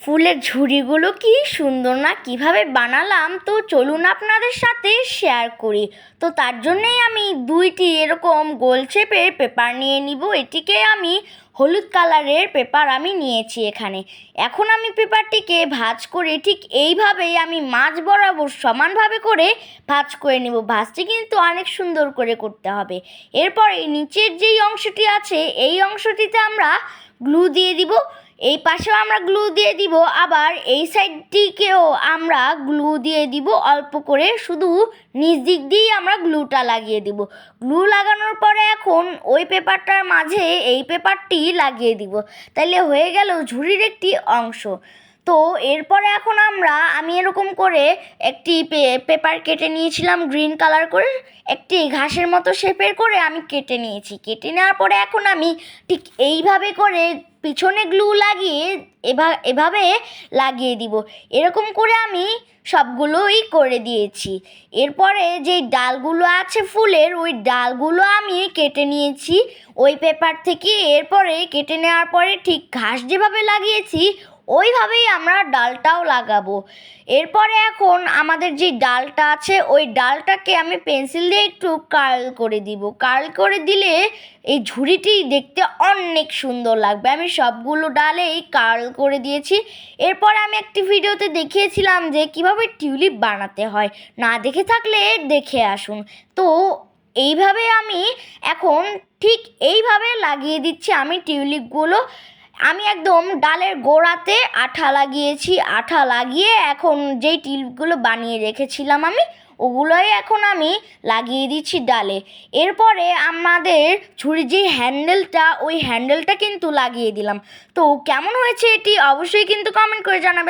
ফুলের ঝুড়িগুলো কি সুন্দর না, কিভাবে বানালাম তো চলুন আপনাদের সাথে শেয়ার করি। তো তার জন্যেই আমি দুইটি এরকম গোল শেপের পেপার নিয়ে নিব। এটিকে আমি হলুদ কালারের পেপার আমি নিয়েছি এখানে। এখন আমি পেপারটিকে ভাঁজ করে ঠিক এইভাবেই আমি মাঝ বরাবর সমানভাবে করে ভাঁজ করে নিব। ভাঁজটি কিন্তু অনেক সুন্দর করে করতে হবে। এরপরে নিচের যেই অংশটি আছে এই অংশটিতে আমরা গ্লু দিয়ে দিব। এই পাশেও আমরা গ্লু দিয়ে দিব, আবার এই সাইডটিকেও আমরা গ্লু দিয়ে দিব অল্প করে, শুধু নিচ দিক দিয়েই আমরা গ্লুটা লাগিয়ে দিব। গ্লু লাগানোর পরে এখন ওই পেপারটার মাঝে এই পেপারটি লাগিয়ে দিব, তাইলে হয়ে গেল ঝুড়ির একটি অংশ। তো এরপরে এখন আমি এরকম করে একটি পেপার কেটে নিয়েছিলাম গ্রিন কালার করে, একটি ঘাসের মতো শেপের করে আমি কেটে নিয়েছি। কেটে নেওয়ার পরে এখন আমি ঠিক এইভাবে করে পিছনে গ্লু লাগিয়ে এভাবে লাগিয়ে দিব। এরকম করে আমি সবগুলোই করে দিয়েছি। এরপরে যেই ডালগুলো আছে ফুলের, ওই ডালগুলো আমি কেটে নিয়েছি ওই পেপার থেকে। এরপরে কেটে নেওয়ার পরে ঠিক ঘাস যেভাবে লাগিয়েছি ওইভাবেই আমরা ডালটাও লাগাবো। এরপরে এখন আমাদের যে ডালটা আছে ওই ডালটাকে আমি পেন্সিল দিয়ে একটু কার্ল করে দিব। কার্ল করে দিলে এই ঝুড়িটি দেখতে অনেক সুন্দর লাগবে। আমি সবগুলো ডালেই কার্ল করে দিয়েছি। এরপর আমি একটি ভিডিওতে দেখিয়েছিলাম যে কিভাবে টিউলিপ বানাতে হয়, না দেখে থাকলে দেখে আসুন। তো এইভাবে আমি এখন ঠিক এইভাবে লাগিয়ে দিচ্ছি আমি টিউলিপগুলো। আমি একদম ডালের গোড়াতে আঠা লাগিয়েছি। আঠা লাগিয়ে এখন যেই টিউলিপগুলো বানিয়ে রেখেছিলাম আমি ওগুলোই এখন আমি লাগিয়ে দিচ্ছি ডালে। এরপরে আমাদের ঝুড়ির যে হ্যান্ডেলটা, ওই হ্যান্ডেলটা কিন্তু লাগিয়ে দিলাম। তো কেমন হয়েছে এটি অবশ্যই কিন্তু কমেন্ট করে জানাবেন।